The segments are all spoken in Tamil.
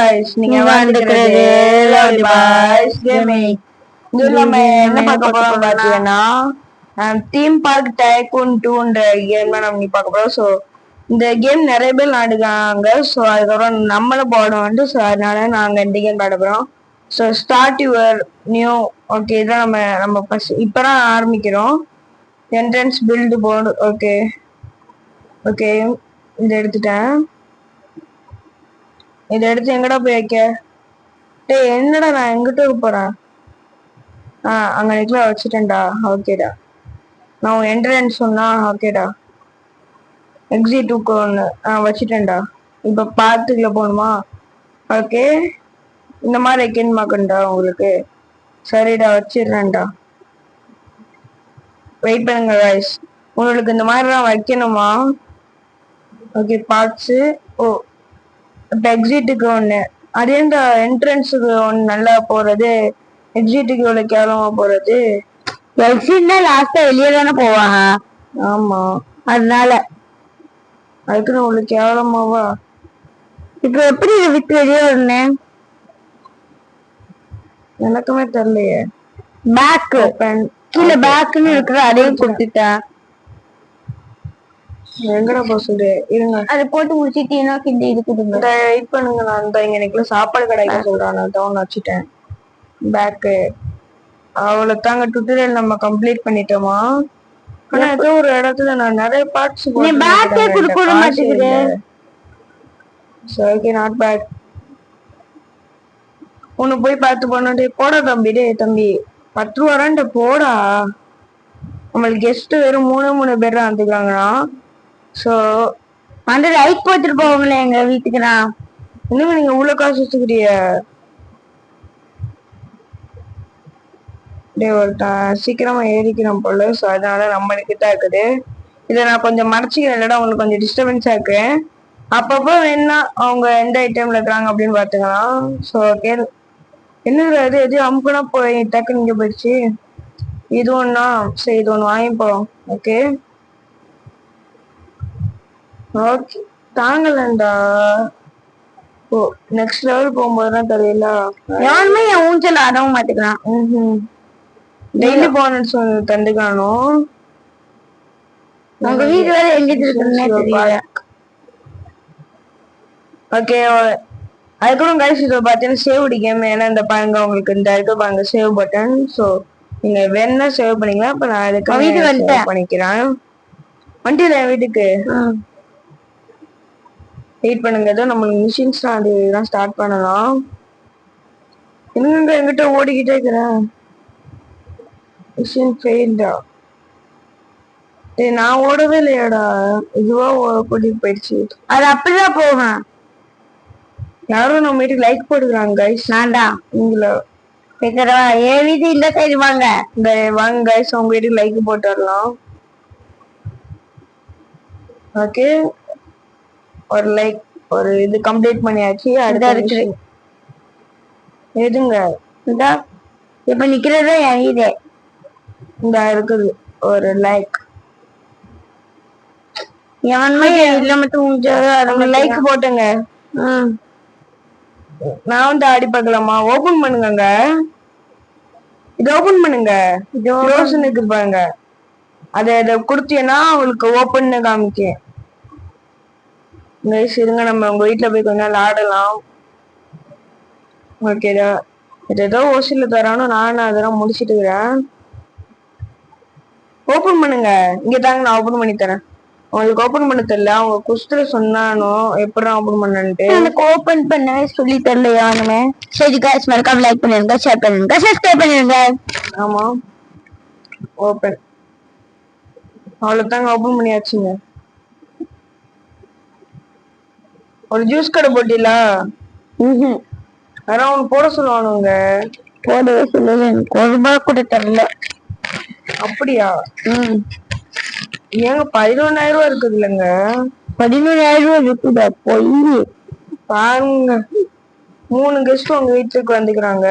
guys, நீங்க வந்துக்கிறது லவ்லி பாய்ஸ் கேமிங். இது நம்ம என்ன பார்க்க போறோம் பாத்தீங்கன்னா தீம் பார்க் டைகூன் 2ன்ற கேம் தான் நம்ம பார்க்க போறோம். ஸோ இந்த கேம் நிறைய பேர் விளையாடுறாங்க. ஸோ அதுக்கப்புறம் நம்மளும் போடுவோம். ஸோ அதனால நாங்க இந்த கேம் பாட போறோம். So start your new. Okay, இதான் நம்ம இப்பதான் ஆரம்பிக்கிறோம். Entrance build board. Okay okay, இதை எடுத்துட்டேன். இதை எடுத்து எங்கடா போய் வைக்க? டேய் என்னடா, நான் எங்கிட்ட போறேன்? அங்க நிக்கல வச்சுட்டேன்டா. ஓகேடா, நான் என்ட்ரன்ஸ் சொன்னா ஓகேடா. எக்ஸிட் ஒன்று வச்சுட்டேன்டா. இப்ப பார்த்துக்குள்ள போகணுமா? ஓகே, இந்த மாதிரி வைக்கணுமா கண்டா உங்களுக்கு? சரிடா, வச்சிடுறேன்டா. வெயிட் பண்ணுங்க guys, உங்களுக்கு இந்த மாதிரிலாம் வைக்கணுமா? Okay, parts. ஓ, இப்போ எக்ஸிட்டுக்கு ஒன்று. அதே இந்த என்ட்ரன்ஸுக்கு ஒன்று நல்லா போறது, எக்ஸிட்டுக்கு இவ்வளோ கேவலமா போறது. எக்ஸிட்னா லாஸ்டா வெளியே தானே போவாங்க. ஆமா, அதனால அதுக்குன்னு இவ்வளோ கேவலமாவா? இப்போ எப்படி விட்டு வெளியே வரணும்? எனக்குமே தெரியலையே. பேக் கீழே பேக்னு இருக்கிற அதையும் கொடுத்துட்டேன். எங்கடா போக சொல்லு, இருங்க. அதை போட்டு முடிச்சிட்டீங்கன்னா கிண்டி இது கொடுங்க. வெயிட் பண்ணுங்க, நான் இந்த இங்க எனக்கு சாப்பாடு கிடைக்க சொல்றான். நான் தான் வச்சுட்டேன் பேக்கு. அவ்வளவுதாங்க, டுட்டோரியல் நம்ம கம்ப்ளீட் பண்ணிட்டோமா? ஆனா ஏதோ ஒரு இடத்துல நான் நிறைய பார்ட்ஸ் கொடுக்க மாட்டேங்குது. Okay, not bad. உன்னை போய் பார்த்து போனே. போடா தம்பி, டே தம்பி 10 ரூபாண்ட போடா. நம்மளுக்கு கெஸ்ட் வெறும் 3 பேர் தான் வந்துக்கிறாங்கண்ணா. ஸோ அந்த லைட் போட்டுட்டு போவாங்களே எங்க வீட்டுக்குண்ணா. இன்னும் நீங்க இவ்வளவு காசு வச்சுக்கிறிய? டே ஒருத்தன் சீக்கிரமா ஏறிக்கிறோம் போல. ஸோ அதனால நம்மளுக்கு தான் இருக்குது. இதை நான் கொஞ்சம் மறைச்சிக்கிறேன், இல்லடா உங்களுக்கு கொஞ்சம் டிஸ்டர்பன்ஸா இருக்கு. அப்பப்போ வேணா அவங்க எந்த ஐட்டம்ல இருக்கிறாங்க அப்படின்னு பாத்துக்கலாம். ஸோ ஓகே, என்னது அது எதையும் அமுக்குனா போய் டக்குன்னு இங்க போயிடுச்சு. இது ஒன்னா, சரி இது ஒன்று வாங்கிப்போம். ஓகே ஓகே, தாங்கலண்டா. ஓ, நெக்ஸ்ட் லெவல் போகும்போதுதான் தெரியல. யாருமே என் ஊஞ்சல் ஆடவும் மாட்டேங்கிறான். டெய்லி போனஸ் தந்துக்கானோ. உங்க வீடு வேற எங்க தெரியல. ஓகே, அதுக்கப்புறம் கைஸ் இதை பார்த்தீங்கன்னா சேவ் கேம். ஏன்னா இந்த பாருங்க, உங்களுக்கு இந்த இருக்கு பாருங்க சேவ் பட்டன். ஸோ நீங்க வேணா சேவ் பண்ணிக்கலாம். இப்போ நான் இதுக்கு வீட்டு பண்ணிக்கிறேன். வண்டியில என் வீட்டுக்கு வெயிட் பண்ணுங்க. ஏதோ நம்மளுக்கு மிஷின்ஸ்லாம் அதுதான் ஸ்டார்ட் பண்ணலாம். எங்கிட்ட ஓடிக்கிட்டே இருக்கிறேன். மிஷின் ஃபெயில்டா. நான் ஓடவே இல்லையாடா, இதுவா கூட்டிட்டு போயிடுச்சு. அது அப்படிதான் போவேன். யாரும் நம்ம வீட்டுக்கு லைக் போட்டுக்கிறாங்க கைஸ். நான்டா உங்களை என் வீட்டு இந்த சைடு வாங்க. இந்த வாங்க கைஸ், உங்க வீட்டுக்கு லைக் போட்டு வரலாம். ஓகே, ஒரு லைக், ஒரு இது கம்ப்ளீட் பண்ணியாச்சு. அடுத்த இருக்கு எதுங்க? இதா இப்ப நிக்கிறது என் வீடு. இந்த இருக்குது ஒரு லைக். எவன்மே இல்ல மட்டும் லைக் போட்டுங்க. நான் வந்து ஆடி பார்க்கலாமா? ஓபன் பண்ணுங்க. இது ஓபன் பண்ணுங்க. யோசனைக்கு பாருங்க, அதை கொடுத்தீங்கன்னா உங்களுக்கு ஓபன் காமிக்கேன். இருங்க, நம்ம உங்க வீட்டுல போய் கொஞ்ச நாள் ஆடலாம். ஓகேடா, ஏதோ ஓசில தரானோ, நானும் அதெல்லாம் முடிச்சிட்டு இருக்கிறேன். ஓபன் பண்ணுங்க. இங்க தாங்க, நான் ஓபன் பண்ணி தரேன். உங்களுக்கு ஓபன் பண்ண தெரியல, அவங்க குஸ்துல சொன்னானோ எப்படி ஓபன் பண்ணன்ட்டு. எனக்கு ஓபன் பண்ணவே சொல்லி தரலையானுமே. சரி गाइस, மறக்காம லைக் பண்ணுங்க, ஷேர் பண்ணுங்க, சப்ஸ்கிரைப் பண்ணுங்க. ஆமா, ஓபன். அவ்வளவுதாங்க, ஓபன் பண்ணியாச்சுங்க. ஒரு ஜூஸ் கடை போட்டில அதான் அவனு போட சொல்லுவானுங்க. போடவே சொல்லல, எனக்கு ஒரு ரூபாய் கூட தரல. அப்படியா? ஏங்க 11,000 ரூபாய் இருக்குது இல்லைங்க? 11,000 ரூபாய் இருக்குதா? போய் பாருங்க, 3 கெஸ்ட் உங்க வீட்டுக்கு வந்துக்கிறாங்க.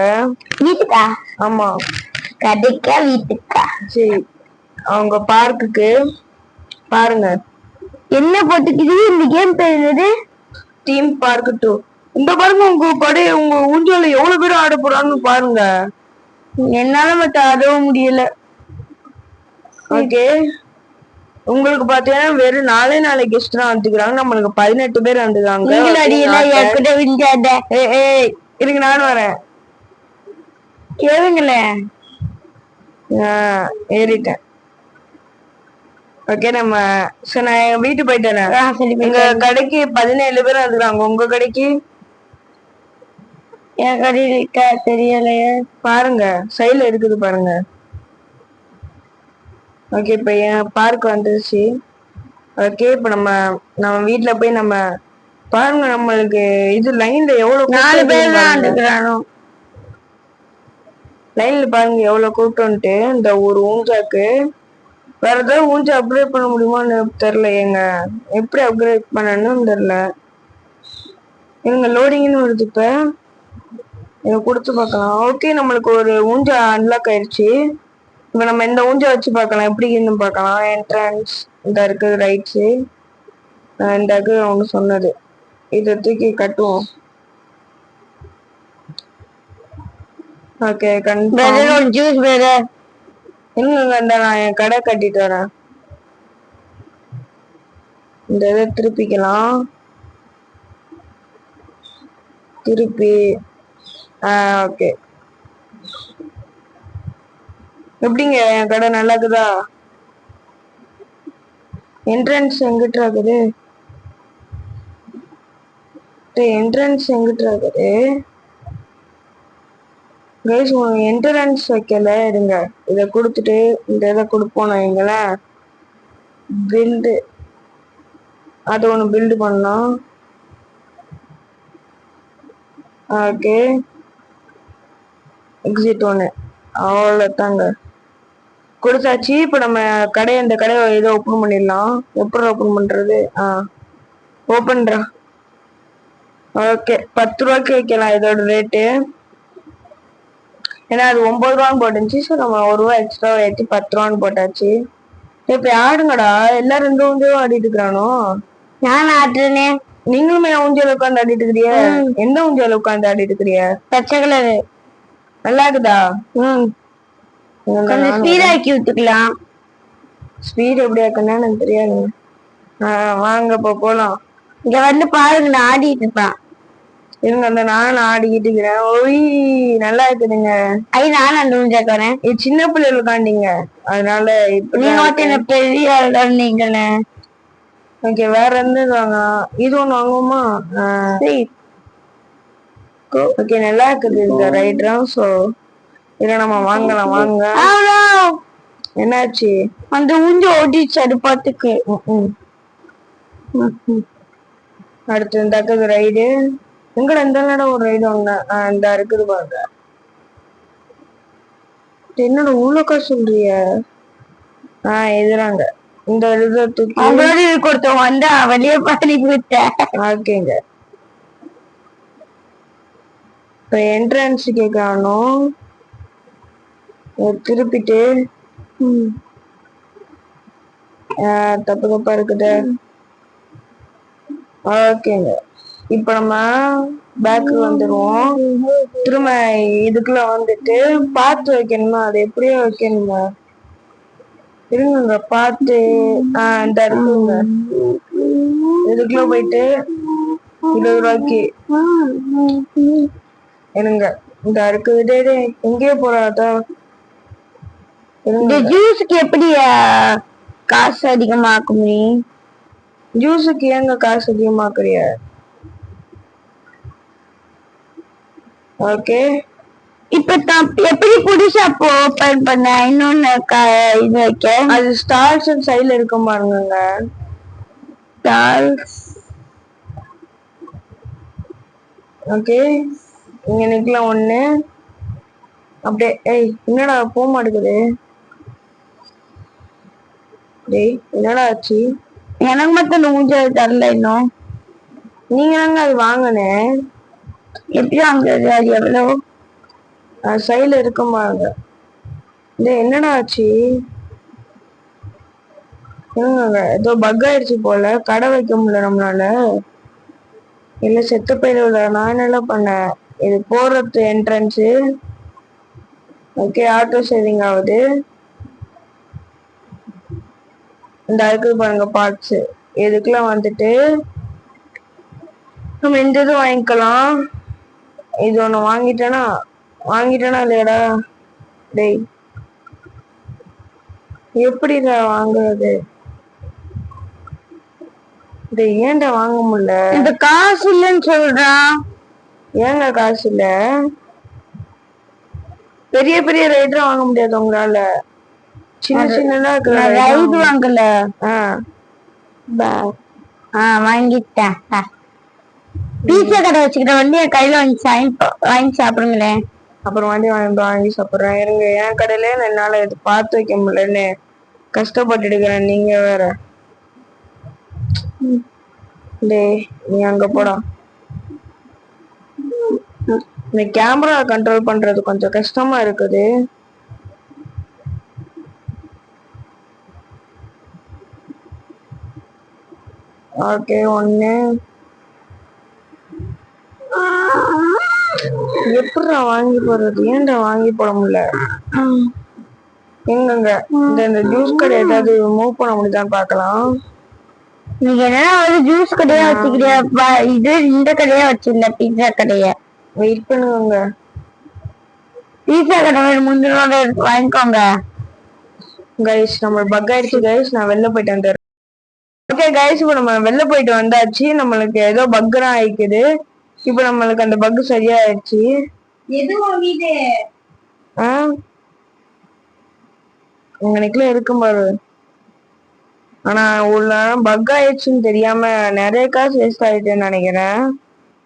வீட்டுக்கா? ஆமா. கடைக்கா வீட்டுக்கா? சரி, அவங்க பார்க்குக்கு பாருங்க. என்ன போட்டுக்குது இந்த கேம் பேர்? என்னது? Theme park 2. இந்த பாருங்க உங்க ஊஞ்சல்ல எவ்வளவு பேர் ஆட போறான்னு பாருங்க. என்னால மட்டும் ஆடவும் முடியல. ஓகே, உங்களுக்கு பாத்தீங்கன்னா வெறும் 4 கெஸ்ட் தான் வந்துக்கிறாங்க. நம்மளுக்கு 18 பேர் வந்துருக்காங்க. இருங்க நானும் வரேன். கேளுங்களேன். ஏறிட்டேன். ஓகே, நம்ம நான் வீட்டு போயிட்டேன். எங்க கடைக்கு 17 பேர் வந்துக்கிறாங்க. உங்க கடைக்கு என் கடையில தெரியலையே. பாருங்க, சைடுல இருக்குது பாருங்க. ஓகே, இப்ப என் பார்க் வந்துருச்சு. ஓகே, இப்ப நம்ம வீட்டுல போய் நம்ம பாருங்க. நம்மளுக்கு இது லைன்ல எவ்வளவு 4 பேர் தான் லைன்ல பாருங்க எவ்வளவு கூட்டம்ட்டு. இந்த ஒரு ஊஞ்சாக்கு வேற ஏதாவது ஊஞ்சா அப்கிரேட் பண்ண முடியுமான்னு தெரியல. ஏங்க எப்படி அப்கிரேட் பண்ணணும்னு தெரியல. எங்க லோடிங்னு வருது. இப்ப இதை கொடுத்து பார்க்கலாம். ஓகே, நம்மளுக்கு ஒரு ஊஞ்சா அன்லாக் ஆயிடுச்சு. இப்ப நம்ம இந்த ஊஞ்சா வச்சு பார்க்கலாம், எப்படி இருந்து பார்க்கலாம். என்ட்ரன்ஸ் இந்த இருக்குது, ரைட்ஸு இந்த ஒண்ணு சொன்னது. இதை தூக்கி கட்டுவோம். ஓகே, ஜூஸ் இன்னும் நான் என் கடை கட்டிட்டு வரேன். இந்த இதை திருப்பிக்கலாம். திருப்பி ஓகே. எப்படிங்க என் கடை நல்லா இருக்குதா? என்ட்ரன்ஸ் எங்கிட்ட இருக்குது? என்ட்ரன்ஸ் எங்கிட்ட இருக்குது? கைஸ், என்ட்ரன்ஸ் வைக்கல. இருங்க, இதை கொடுத்துட்டு இந்த இதை கொடுப்போம். நான் எங்களேன் பில்டு அது ஒன்று பில்டு பண்ணலாம். ஓகே, எக்ஸிட் ஒன்று அவ்வளோதாங்க கொடுத்தாச்சு. இப்போ நம்ம இந்த கடையை ஏதோ ஓப்பன் பண்ணிடலாம். எப்படி ஓப்பன் பண்றது? ஓப்பன்ரா. ஓகே, 10 ரூபாய்க்கு வைக்கலாம் இதோட ரேட்டு. ஏன்னா அது 9 ரூபான்னு போட்டுச்சு. ஸோ நம்ம 1 ரூபா எக்ஸ்ட்ரா ஏற்றி 10 ரூபான்னு போட்டாச்சு. இப்ப ஆடுங்கடா, எல்லாரும் இந்த ஊஞ்சலும் ஆடிட்டு இருக்கிறானோ. நான் ஆடுறேனே. நீங்களுமே ஊஞ்சல் உட்காந்து ஆடிட்டு இருக்கிறிய? எந்த ஊஞ்சல் உட்காந்து ஆடிட்டு இருக்கிறிய? பச்சை கலர். நல்லா இருக்குதா? கொஞ்சம் ஸ்பீட் ஆக்கி விட்டுக்கலாம். ஸ்பீட் எப்படி ஆக்கணும்னு எனக்கு தெரியாது. வாங்க போலாம். இங்க வந்து பாருங்க, நான் ஆடிட்டு இருப்பேன். இருங்க, அந்த நானும் ஆடிக்கிட்டு இருக்கிறேன். ஒய், நல்லா இருக்குதுங்க. நானும் அந்த ஊஞ்சல் வரேன். இது சின்ன பிள்ளைகள் உட்காண்டிங்க, அதனால இப்ப நீங்க பெரிய நீங்களே. ஓகே, வேற எந்த வாங்கலாம்? இது ஒண்ணு வாங்குவோமா? ஓகே, நல்லா இருக்குது இந்த ரைடரும். ஸோ இதை நம்ம வாங்கலாம். வாங்க. என்னாச்சு? அந்த ஊஞ்ச ஓடிச்சு. அது பாத்துக்கு. அடுத்து இந்த ரைடு எங்கட இந்த இடம் ஒரு ரைடு வாங்கினேன். இந்த இருக்குது பாருங்க. என்னோட உள்ளக்கா சொல்றிய? எதிராங்க இந்த இதை தூக்கி கொடுத்தோம். வந்தா வெளியே பாடி விட்டேன். ஓகேங்க, இப்ப என்ட்ரன்ஸ் கேட்கணும். திருப்பிட்டு தப்பு தப்பா இருக்குது. ஓகேங்க, இப்ப நம்ம பேக்கு வந்துருவோம். திரும்ப இதுக்குள்ள வந்துட்டு பார்த்து வைக்கணுமா? அது எப்படியோ வைக்கணுமா? இருங்க, பார்த்து இந்த இருக்குங்க. இதுக்குள்ள போயிட்டு 20 ரூபாய்க்கு இருங்க. இந்த இருக்குது. எங்கேயோ போறாதா? இந்த ஜூஸுக்கு எப்படி காசு அதிகமாக்க முடியும்? ஜூஸுக்கு ஏங்க காசு அதிகமாக்குறிய? ஓகே, இப்ப எப்படி புதுசா ஓபன் பண்ண இன்னொன்னு இது வைக்க? அது ஸ்டார்ஸ் சைடுல இருக்கும் பாருங்க. ஸ்டார்ஸ். ஓகே, இங்க நிக்கலாம் ஒண்ணு. அப்படியே என்னடா போக மாட்டேங்குது? என்னடா ஆச்சு? எனக்கு மட்டும் ஊஞ்சல் தரல இன்னும். நீங்க தாங்க அது வாங்கினேன். எப்படி வாங்குறது? அது எவ்வளவு? சைடுல இருக்கும் பாருங்க. என்னடா ஆச்சு? ஏதோ பக் ஆயிடுச்சு போல. கடை வைக்க முடியல நம்மளால. இல்ல செத்த போயிடும்ல. நான் என்னெல்லாம் பண்ணேன், இது போறது என்ட்ரன்ஸு. ஓகே, ஆட்டோ சேவிங் ஆகுது. இந்த இருக்குது பாருங்க பார்ட்ஸ். இதுக்கெல்லாம் வந்துட்டு நம்ம இந்த இது வாங்கிக்கலாம். இது ஒண்ணு வாங்கிட்டேனா இல்லையாடா டேய், எப்படிடா வாங்குறது? டேய் ஏன்டா வாங்க முடியல? இந்த காசு இல்லைன்னு சொல்றான். ஏங்க காசு இல்ல? பெரிய பெரிய ரைடர் வாங்க முடியாது உங்களால. சின்ன சின்னதா ரைடு வாங்கல. வாங்கிட்டேன். பீஸா கடை வச்சுக்கிட்ட வந்து என் கையில வாங்கி சாப்பிடுங்களேன். அப்புறம் வாங்கி சாப்பிடுறேன். இருங்க, என் கடையில என்னால இது பார்த்து வைக்க முடியலன்னு கஷ்டப்பட்டு எடுக்கிறேன். நீங்க வேற. டேய் நீ அங்க போடா. இந்த கேமரா கண்ட்ரோல் பண்றது கொஞ்சம் கஷ்டமா இருக்குது. ஓகே, ஒண்ணு எப்படிடா வாங்கி போடுறது? ஏன்டா வாங்கி போட முடியல? எங்கங்க இந்த ஜூஸ் கடை ஏதாவது மூவ் பண்ண முடியுதான்னு பாக்கலாம். நீங்க என்ன ஒரு ஜூஸ் கடையா வச்சுக்கிறியா? இது இந்த கடையா வச்சிருந்த பீஸா கடைய. வெயிட் பண்ணுங்க. பீஸா கடை முந்தினோட வாங்கிக்கோங்க. கைஸ் நம்ம பக் ஆயிடுச்சு கைஸ். நான் வெளில போயிட்டு வந்துடுறேன். ஓகே கைஸ், இப்போ நம்ம வெளில போயிட்டு வந்தாச்சு. நம்மளுக்கு ஏதோ பக்குலாம் ஆயிக்குது. இப்போ நம்மளுக்கு அந்த பக் சரியா ஆயிடுச்சு. உங்களுக்குள்ள இருக்கும் பாரு. ஆனா உள்ள பக் ஆயிடுச்சுன்னு தெரியாம நிறைய காசு வேஸ்ட் ஆயிடுச்சுன்னு நினைக்கிறேன்.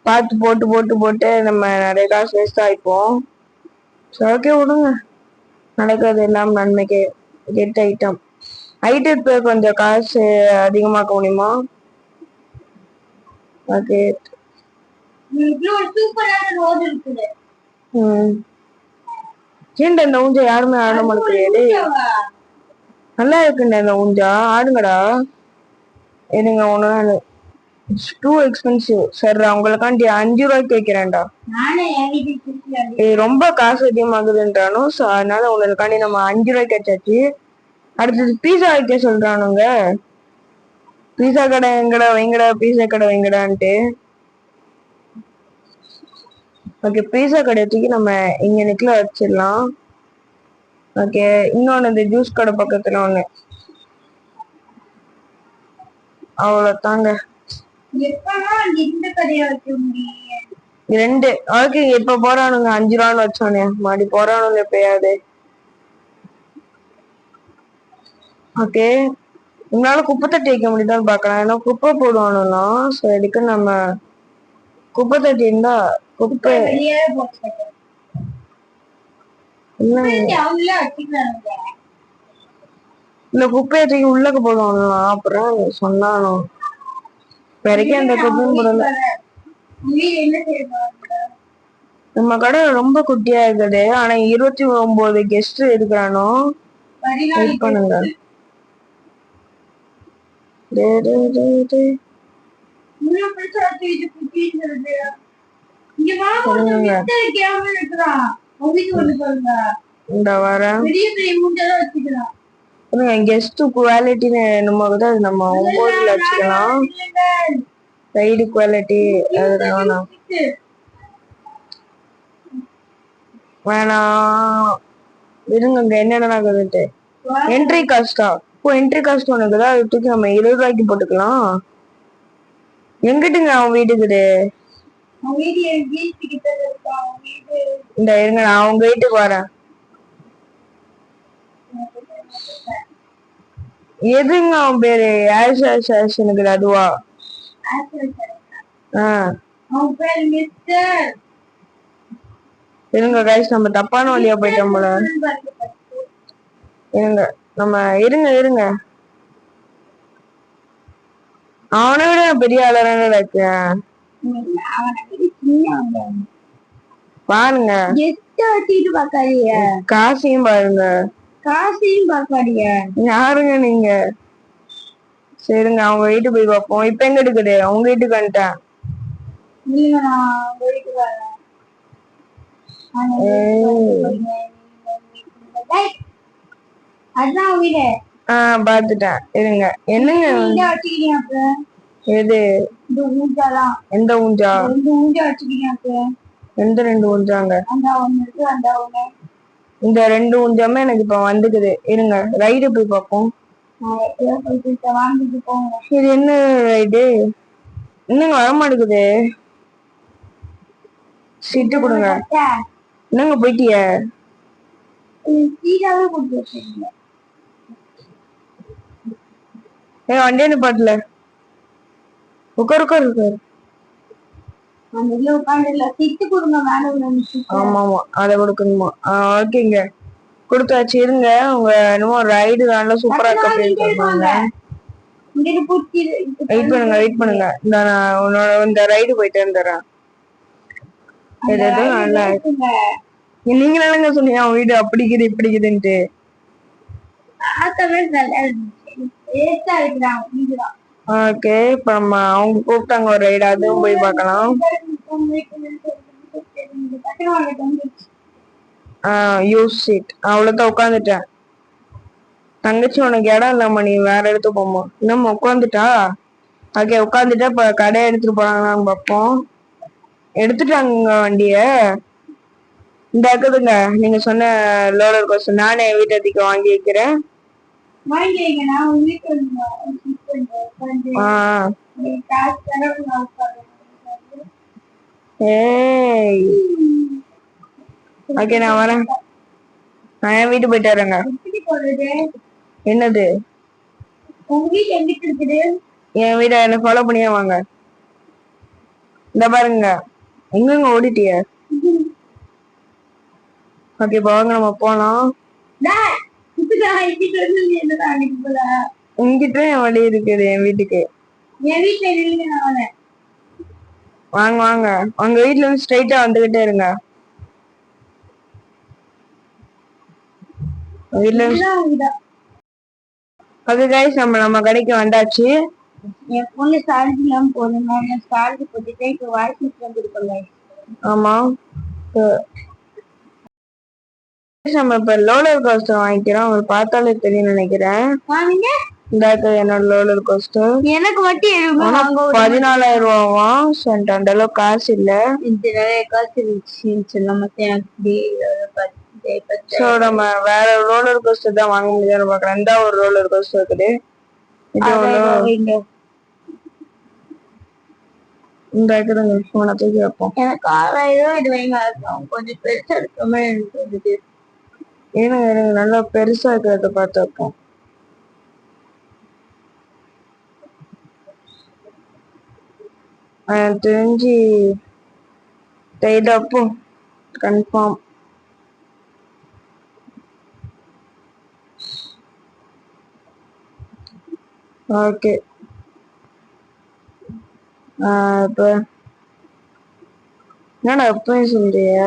பார்த்து போட்டு போட்டு போட்டு நம்ம நிறைய காசு வேஸ்ட் ஆயிப்போம். ஓகே விடுங்க, நடக்கிறது எல்லாம் நன்மைக்கு. கெட் ஐட்டத்துக்கு கொஞ்சம் காசு அதிகமாக்க முடியுமா? ஓகே, ஏன்டா இந்த ஊஞ்சா யாருமே ஆட மாட்டேங்குது? நல்லா இருக்குண்டா இந்த ஊஞ்சா, ஆடுங்கடா. இருங்க, ஒண்ணு டூ எக்ஸ்பென்சிவ். சரி, அவங்களுக்காண்டி 5 ரூபாய்க்கு வைக்கிறேன்டா. ரொம்ப காசு அதிகமாகுதுன்றானோ, சோ அதனால உங்களுக்காண்டி நம்ம 5 ரூபாய்க்கு வச்சாச்சு. அடுத்தது பீஸா வைக்க சொல்றானுங்க. பீஸா கடை எங்கடா வைங்கடா, பீஸா கடை வைங்கடான்ட்டு. ஓகே, பீஸா கடை தூக்கி நம்ம இங்க நிக்கல வச்சிடலாம். ஓகே, இன்னொன்னு இந்த ஜூஸ் கடை பக்கத்துல ஒண்ணு. அவ்வளவு தாங்க. ரெண்டு. ஓகே, இப்ப போறானுங்க 5 ரூபான்னு வச்சோன்னே மாடி போறானுங்க எப்பயாவது. ஓகே, உங்களால குப்பை தட்டி வைக்க முடியுதான்னு பாக்கலாம். ஏன்னா குப்பை போடுவானுன்னா, சோ இதுக்கு நம்ம குப்பை தட்டி இருந்தா குப்பை இந்த குப்பையை தூக்கி உள்ளக்க போடுவானுங்களா? அப்புறம் சொன்னானோ வரைக்கும் அந்த குப்பையும் போடல. நம்ம கடை ரொம்ப குட்டியா இருக்குது. ஆனா 29 கெஸ்ட் இருக்கிறானோ. வெயிட் பண்ணுங்க. இந்த வரேன். கெஸ்ட் குவாலிட்டின்னு என்னமோ அது நம்ம 9ல வச்சுக்கலாம். சைடு குவாலிட்டி அது வேணாம். இருங்க, என்னென்ன ஆகுதுன்ட்டு. என்ட்ரி காஸ்டா? இப்போ என்ட்ரி காஸ்ட் ஒண்ணு இருக்குதா, அது தூக்கி நம்ம 20 ரூபாய்க்கு போட்டுக்கலாம். எங்கிட்டுங்க அவன் வீட்டுக்குது? இந்த இருங்க, நான் அவங்க வீட்டுக்கு வரேன். எதுங்க அவன் பேரு? எனக்கு அதுவா? இருங்க கைஸ், நம்ம தப்பான வழியா போயிட்டோம் போல. இருங்க இருங்க. அவனை விட பெரிய ஆளரான இருக்கேன். பாருங்க, காசையும் பாருங்க. யாருங்க நீங்க? சரிங்க, அவங்க வீட்டு போய் பார்ப்போம். இப்ப எங்க இருக்குது? அவங்க வீட்டுக்கு வந்துட்டேன். பாத்துட்டேன் இருங்க. என்னங்க எது எந்த ஊஞ்சா? எந்த 2 ஊஞ்சாங்க? இந்த 2 ஊஞ்சாமே எனக்கு இப்ப வந்துக்குது. இருங்க ரைடு போய் பார்ப்போம். இது என்ன ரைடு? என்னங்க வரமாட்டேங்குது. சீட்டு கொடுங்க. என்னங்க போயிட்டிய? வண்டிய நிப்பாட்டல. உட்கார் உட்கார் உட்கார். ஆமா ஆமா அத கொடுக்கணுமா? ஓகேங்க கொடுத்தாச்சு. இருங்க உங்க என்னமோ ரைடு நல்லா சூப்பரா இருக்காங்க. வெயிட் பண்ணுங்க வெயிட் பண்ணுங்க. இந்த ரைடு போயிட்டு வந்துடுறேன். நல்லா நீங்க என்னங்க சொன்னீங்க அவன் வீடு அப்படிக்குது இப்படிக்குதுன்ட்டு. ஓகே இப்ப நம்ம அவங்க கூப்பிட்டாங்க ஒரு ரைடு, அதுவும் போய் பார்க்கலாம். யூஸ் சீட் அவ்வளவுதான் உட்காந்துட்டேன். தங்கச்சி உனக்கு இடம் இல்லாம நீ வேற இடத்துக்கு போமா. இன்னும் உட்காந்துட்டா. ஓகே உட்காந்துட்டா இப்ப கடையை எடுத்துட்டு போறாங்களான்னு பார்ப்போம். எடுத்துட்டாங்க வண்டிய. இந்த இருக்குதுங்க நீங்க சொன்ன லோலர் கோஸ்டர். நானே வீட்டத்துக்கு வாங்கி வைக்கிறேன். ஓகே நான் வரேன். நான் என் வீட்டு போயிட்டு வரேங்க. என்னது என் வீட என்ன ஃபாலோ பண்ணியே வாங்க. இந்த பாருங்க எங்கங்க ஓடிட்டிய? ஓகே வாங்க நம்ம போலாம். இங்கிட்ட என் வழி இருக்குது என் வீட்டுக்கு. வாங்க வாங்க உங்க வீட்டுல இருந்து ஸ்ட்ரைட்டா வந்துகிட்டே இருங்க. ஓகே கைஸ் நம்ம கடைக்கு வந்தாச்சு. என் பொண்ணு சார்ஜ் இல்லாம போதுங்க. நான் சார்ஜ் போட்டுட்டேன். இப்போ வாய்ஸ் மெசேஜ் கொடுப்பேங்க. ஆமா நம்ம இப்ப லோலர் கோஸ்டர் வாங்கிக்கிறோம். உங்களுக்கு பார்த்தாலே தெரியும் நினைக்கிறேன். இந்த என்னோட லோலர் கோஸ்டர் எனக்கு மட்டும் 14,000 ரூபாவா? அந்த அளவுக்கு காசு இல்ல. காசு இருந்துச்சு நம்ம வேற ரோலர் கோஸ்டர் தான் வாங்க முடியாதுன்னு பாக்குறேன். இந்த ஒரு ரோலர் கோஸ்டர் இருக்குது. இந்த இருக்குதுங்க போன தூக்கி வைப்போம். எனக்கு 6,000 இது வைங்க. கொஞ்சம் பெருசா இருக்க மாதிரி எனக்கு தோணுது. எனக்கு நல்லா பெருசா இருக்கிறத பார்த்து வைப்போம். தெரிஞ்சு டைடப்போ கன்ஃபார்ம். ஓகே இப்ப என்னடா எப்பயும் சொல்றியா?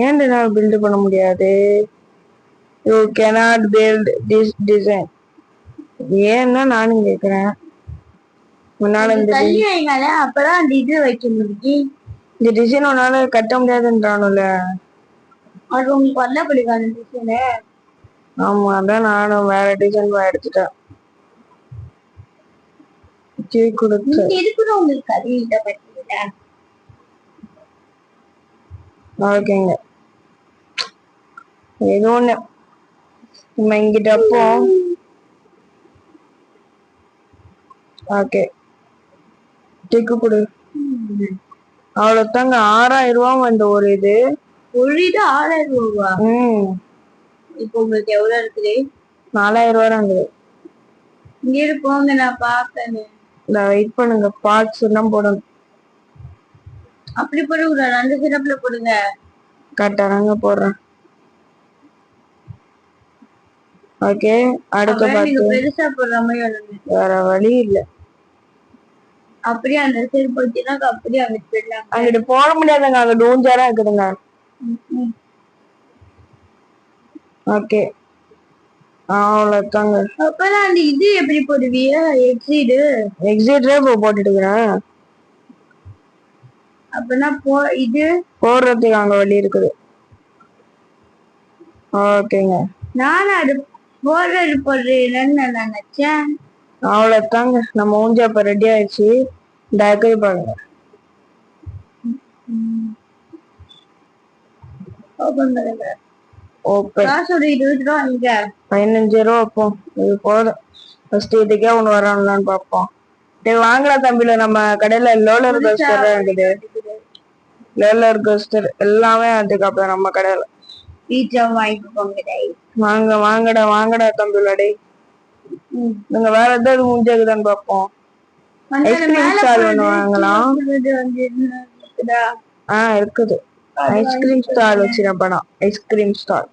ஏன் பில்ட் பண்ண முடியாது? You cannot build this design. ஏன்னா நானும் கேக்குறேன். உன்னால அப்பதான் அந்த இது வைக்க முடியும். இந்த டிசைன் உன்னால கட்ட முடியாதுன்றானுல. அது உங்களுக்கு வரல பிடிக்காது டிசைனு. ஆமா அதான் நானும் வேற டிசைன் எடுத்துட்டேன். ஓகேங்க ஏதோ ஒண்ணு நம்ம இங்கிட்ட அப்போ ஓகே டிக்கு கொடு. அவ்வளவுதாங்க 6,000 ரூபாய் வந்த ஒரு இது. ஒரு இது 6,000 ரூபா. இப்போ உங்களுக்கு எவ்வளவு இருக்குது? 4,000 ரூபா இருக்குது. இங்க போங்க நான் பாப்பேன். வெயிட் பண்ணுங்க. பார்ட்ஸ் எல்லாம் போடணும். அப்படி போடுங்க. 2 சிரப்ல போடுங்க. கரெக்டாங்க போடுறேன். ஓகே அடுத்த பார்த்து பெருசா போடுற மாதிரி வேற வழி இல்ல. அப்படியே அந்த சைடு போச்சுன்னா அப்படியே அங்கிட்டு போயிடலாம். அங்கிட்டு போட முடியாதுங்க. அங்க டூஞ்சாரா இருக்குதுங்க. ஓகே அவ்வளவுதாங்க. அப்பதான் அந்த இது எப்படி போடுவிய எக்ஸிட்ல போட்டுட்டுக்கிறேன். அப்பனா இது போடுறதுக்கு அங்க வழி இருக்குது. ஓகேங்க. நான் அது போடுறேன்னு நான் நினைச்சேன். அவ்வளவுதாங்க. நம்ம மூஞ்சி அப்ப ரெடி ஆயிடுச்சு. டேக்கை பாருங்க. ஓப்பன். 15 ரூபா அப்போ இது போதும். ஃபர்ஸ்ட் இதுக்கே ஒண்ணு வராங்களான்னு பார்ப்போம். சரி வாங்கடா தம்பில, நம்ம கடையில லோலர் கோஸ்டர் இருக்குது. லோலர் கோஸ்டர் எல்லாமே அதுக்கப்புறம் நம்ம கடையில வாங்கடா தம்பில டே. நீங்க வேற ஏதாவது முடிஞ்சாக்குதான்னு பார்ப்போம். ஐஸ்கிரீம் ஸ்டால் ஒண்ணு வாங்கலாம். இருக்குது. ஐஸ்கிரீம் ஸ்டால் வச்சிருப்பேன். Ice cream stall.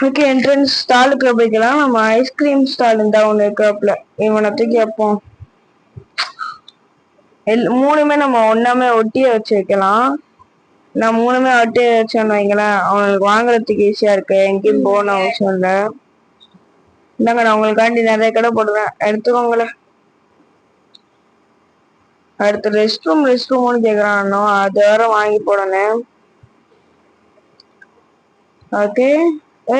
ஓகே, என்ட்ரன்ஸ் ஸ்டாலுக்கு போய்க்கலாம். நம்ம ஐஸ்கிரீம் ஸ்டால் இருந்தா ஒண்ணு இருக்காப்ல. இவனை தூக்கி வைப்போம். மூணுமே நம்ம ஒன்னாமே ஒட்டிய வச்சு வைக்கலாம். நான் மூணுமே ஒட்டிய வச்சோன்னு வைங்களேன், அவங்களுக்கு வாங்குறதுக்கு ஈஸியா இருக்கு. எங்கேயும் போகணும் அவசியம் இல்ல. இந்தாங்க, நான் உங்களுக்காண்டி நிறைய கடை போடுவேன், எடுத்துக்கோங்களேன். அடுத்து ரெஸ்ட் ரூம்னு கேக்குறானோ, அது வேற வாங்கி போடணும். ஓகே,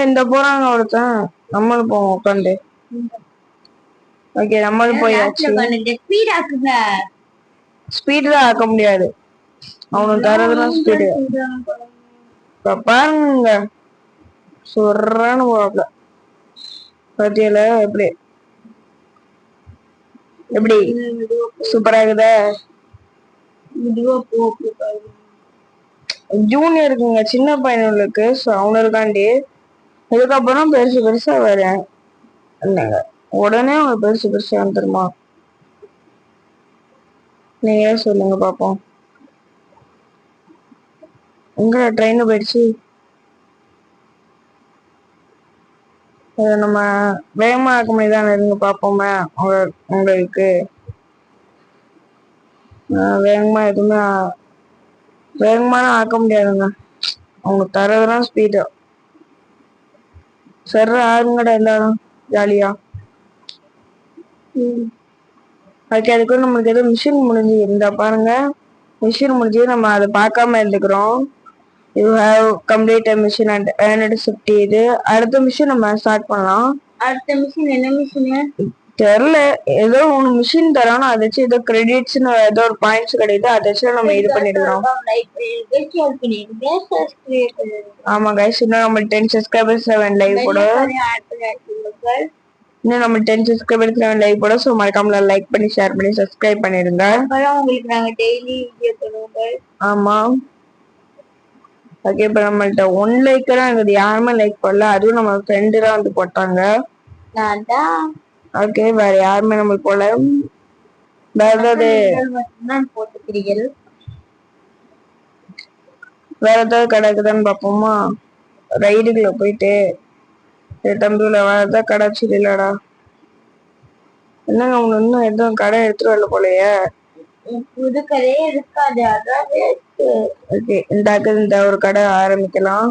இந்த போறாங்க ஒருத்தன். நம்மளும் போவோம் உட்காந்து. ஓகே, நம்மளும் போயாச்சு. ஸ்பீட்ல ஆக்க முடியாது, அவனுக்கு தரதுலாம் ஸ்பீடு. பாருங்க, சொல்றான்னு போறாப்ல. பத்தியில எப்படி எப்படி சூப்பரா இருக்குதா? ஜூனியருக்குங்க, சின்ன பையனுக்கு. அவனுக்காண்டி இதுக்கப்புறம் பெருசு பெருசா வரேன். உடனே அவங்க பெருசு பெருசா வந்துருமா? நீங்க சொல்லுங்க பாப்போம். எங்க ட்ரெயின் போயிடுச்சு? நம்ம வேகமா ஆக்க முடியுதானே, இருங்க பாப்போமே. உங்களுக்கு வேகமா எதுவுமே வேகமான ஆக்க முடியாதுங்க. அவங்க தரதுதான் ஸ்பீடு. சரி, ஆறுங்கடா எல்லாரும் ஜாலியா. ஓகே, அதுக்கு நம்மளுக்கு ஏதோ மிஷின் முடிஞ்சு இருந்தா பாருங்க. மிஷின் முடிஞ்சு நம்ம அதை பார்க்காம இருந்துக்கிறோம். You have complete mission and earned 50. இது அடுத்த மிஷின் நம்ம ஸ்டார்ட் பண்ணலாம். அடுத்த மிஷின் என்ன மிஷின் தெரியல, ஏதோ ஒன்று மிஷின் தரோம். அதை வச்சு ஏதோ கிரெடிட்ஸ்னு ஏதோ ஒரு பாயிண்ட்ஸ் கிடைக்குது. அதை வச்சு நம்ம இது பண்ணிடுறோம். ஆமா கைஸ், இன்னும் நம்ம 10 சப்ஸ்கிரைபர்ஸ் லைவ் போட. இன்னும் நம்ம 10 சப்ஸ்கிரைபர்ஸ் லைவ் போட. ஸோ மறக்காம லைக் பண்ணி ஷேர் பண்ணி சப்ஸ்கிரைப் பண்ணிடுங்க. உங்களுக்கு நாங்க டெய்லி வீடியோ தருவோம். ஆமா. ஓகே, இப்ப நம்மள்ட்ட 1 லைக் தான் இருக்குது. யாருமே லைக் பண்ணல. அதுவும் நம்ம ஃப்ரெண்டு தான் வந்து போட்டாங்க. ஓகே, வேற யாருமே நம்மளுக்கு போல. வேற ஏதாவது கடை இருக்குதான்னு பாப்போமா? ரைடுக்குள்ள போயிட்டு தம்பியில வேற ஏதாவது கடை இல்லடா. என்னங்க, அவங்க இன்னும் எதுவும் கடை எடுத்துட்டு வரல போலயே. புது கடையே இருக்காது. ஓகே, இந்த ஒரு கடை ஆரம்பிக்கலாம்.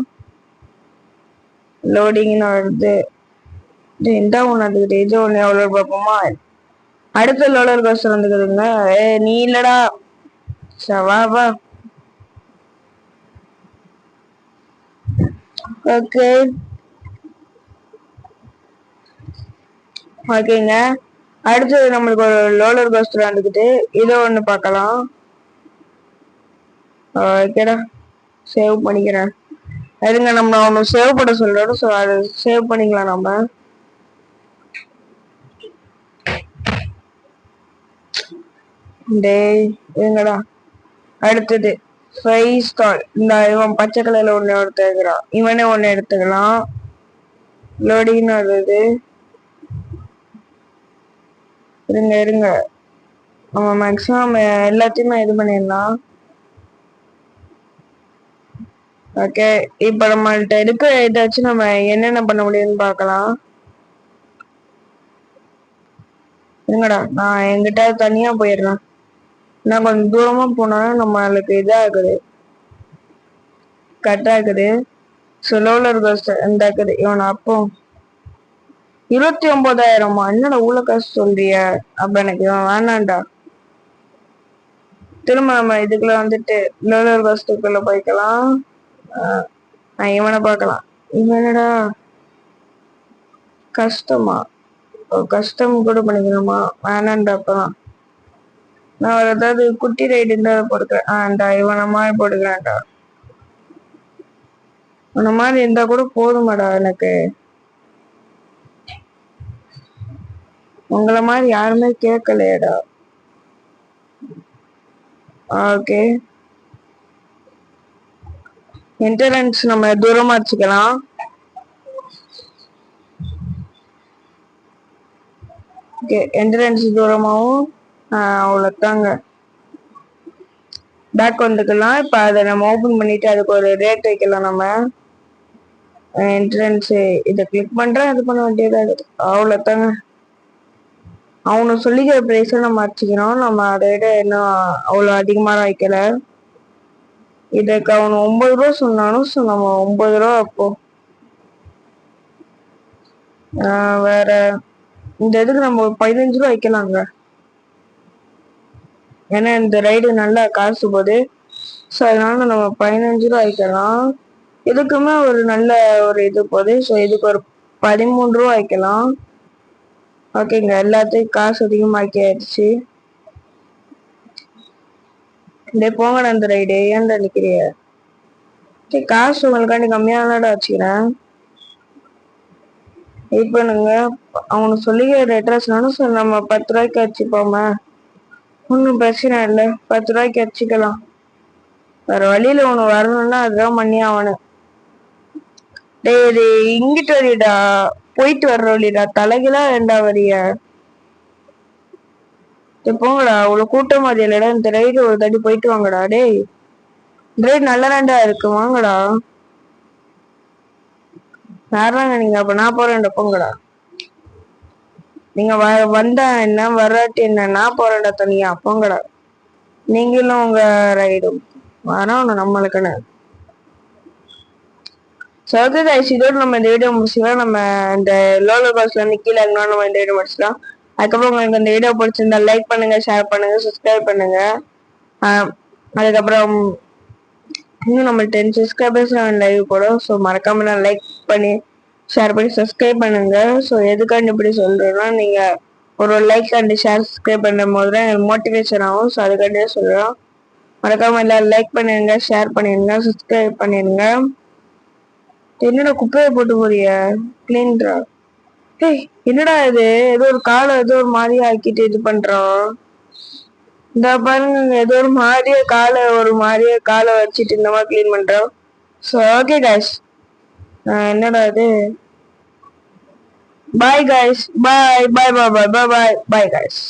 லோடிங்னு வருது. இந்த ஒண்ணு வந்துக்குது. இது ஒண்ணு எவ்வளவு பார்ப்போமா? அடுத்த லோலர் கோஸ்டர் வந்துக்குதுங்க. நீ இல்லடா, சவாவா. ஓகே ஓகேங்க, அடுத்தது நம்மளுக்கு ஒரு லோலர் கோஸ்டர் வந்துக்குது. இதோ ஒண்ணு பார்க்கலாம். ஓகேடா, சேவ் பண்ணிக்கிறேன். இருங்க, நம்ம ஒன்று சேவ் பண்ண சொல்றோம். ஸோ அதை சேவ் பண்ணிக்கலாம் நம்ம. டேய் இருங்கடா. அடுத்தது ஃப்ரை ஸ்டால். இந்த இவன் பச்சை கலர்ல ஒண்ணு எடுத்துக்கிறான். இவனே ஒண்ணு எடுத்துக்கலாம். லோடின்னு வருது. இருங்க, நம்ம மேக்ஸிமம் எல்லாத்தையுமே இது பண்ணிடலாம். ஓகே, இப்ப நம்மள்ட்ட இருக்க இதை வச்சு நம்ம என்னென்ன பண்ண முடியும்னு பார்க்கலாம். இருங்கடா, நான் எங்கிட்ட தனியா போயிடுறேன். நான் கொஞ்சம் தூரமா போனா நம்மளுக்கு இதா இருக்குது, கரெக்டா இருக்குது. ரோலர் கோஸ்டர் இந்த இருக்குது இவனை அப்போ 29,000 என்னடா உள்ள காசு சொல்றிய? அப்ப எனக்கு இவன் வேணாண்டா. திரும்ப நம்ம இதுக்குள்ள வந்துட்டு ரோலர் கோஸ்டருக்குள்ள போய்க்கலாம். இவனை பார்க்கலாம். இவனடா கஷ்டமா கஷ்டம் கூட பண்ணிக்கணுமா? வேணாண்டா. அப்பதான் நான் ஒரு ஏதாவது குட்டி ரைடு இருந்தா போட்டுக்கிறேன். இவனை மாதிரி போட்டுக்கிறேன்டா. அந்த மாதிரி இருந்தா கூட போதுமாடா எனக்கு. உங்களை மாதிரி யாருமே கேட்கலையடா. ஓகே, என்ட்ரன்ஸ் நம்ம தூரமா வச்சுக்கலாம். ஓகே, என்ட்ரன்ஸ் தூரமாவும் அவ்வளோதாங்க. பேக் வந்துக்கலாம். இப்போ அதை நம்ம ஓப்பன் பண்ணிட்டு அதுக்கு ஒரு ரேட் வைக்கலாம். நம்ம என்ட்ரன்ஸு இதை கிளிக் பண்ணுறேன், இது பண்ண வேண்டியதாக அவ்வளோதாங்க. அவனு சொல்லிக்கிற ப்ரைஸை நம்ம அடிச்சுக்கிறோம். நம்ம அதை விட இன்னும் அவ்வளோ அதிகமாக வைக்கல. இதுக்கு அவனு 9 ரூபா சொன்னாலும் நம்ம 9 ரூபா அப்போ வேற இந்த இதுக்கு நம்ம 15 ரூபா வைக்கலாங்க. ஏன்னா இந்த ரைடு நல்லா காசு போகுது. ஸோ அதனால நம்ம 15 ரூபா வைக்கலாம். இதுக்குமே ஒரு நல்ல ஒரு இது போகுது. ஸோ இதுக்கு ஒரு 13 ரூபா வைக்கலாம். ஓகேங்க, எல்லாத்தையும் காசு அதிகமாக்கி ஆயிடுச்சு. இதே போங்கடா அந்த ரைடு. ஏன்டா நிக்கிறிய? சரி, காசு உங்களுக்காண்டி கம்மியானடா வச்சுக்கிறேன். வெயிட் பண்ணுங்க. அவனுக்கு சொல்லிக்கிற அட்ரஸ்னாலும் சரி நம்ம 10 ரூபாய்க்கு வச்சுப்போமே. ஒன்றும் பிரச்சனை இல்லை, 10 ரூபாய்க்கு வச்சுக்கலாம். வேற வழியில ஒண்ணு வரணும்னா அதுதான் பண்ணி அவனு. டேய், இது இங்கிட்டு வழிடா, போயிட்டு வர்ற வழிடா, தலைகளா வேண்டா வரிய. போங்கடா, அவ்வளவு கூட்டம் மாதிரி இல்லடா. இந்த ரைடு ஒரு தடி போயிட்டு வாங்கடா. டேய், இந்த ரைடு நல்ல ரெண்டா இருக்கு, வாங்கடா. யாராங்க நீங்க? அப்ப நான் போறேன்டா, போங்கடா. நீங்க வந்தா என்ன, வராட்டி என்ன, நான் போறேன்டா தனியா, போங்கடா. நீங்களும் உங்க ரைடும் வரணும் நம்மளுக்குன்னு. இதோட நம்ம இந்த வீடியோ முடிச்சுக்கலாம். நம்ம இந்த ரோலர் கோஸ்டர்ல இருந்து கீழே இருந்தாலும் நம்ம இந்த வீடியோ முடிச்சுக்கலாம். அதுக்கப்புறம் உங்களுக்கு இந்த வீடியோ பிடிச்சிருந்தா லைக் பண்ணுங்க, ஷேர் பண்ணுங்க, சப்ஸ்கிரைப் பண்ணுங்க. அதுக்கப்புறம் இன்னும் நம்ம 10 சப்ஸ்கிரைபர்ஸ் லைவ் போடும். ஸோ மறக்காம நான் லைக் பண்ணி ஷேர் பண்ணி சப்ஸ்கிரைப் பண்ணுங்க. ஸோ எதுக்காண்டி இப்படி சொல்றேன்னா, நீங்க ஒரு லைக் அண்ட் ஷேர் சப்ஸ்கிரைப் பண்ணும் போது தான் எனக்கு மோட்டிவேஷன் ஆகும். ஸோ அதுக்காண்டியே சொல்றோம். மறக்காம எல்லாரும் லைக் பண்ணிருங்க, ஷேர் பண்ணிருங்க, சப்ஸ்கிரைப் பண்ணிருங்க. என்னடா குப்பையை போட்டு போறிய? கிளீன்ரா. ஏய், என்னடா இது? ஏதோ ஒரு காலை ஏதோ ஒரு மாதிரியா ஆக்கிட்டு இது பண்றோம். இந்த பாருங்க, ஏதோ ஒரு மாதிரியே காலை வச்சுட்டு இந்த மாதிரி கிளீன் பண்றோம். ஸோ ஓகே கைஸ், என்னடா இது? பாய் கைஸ், பாய் பாய் பாய் பாய் பாய் பாய் கைஸ்.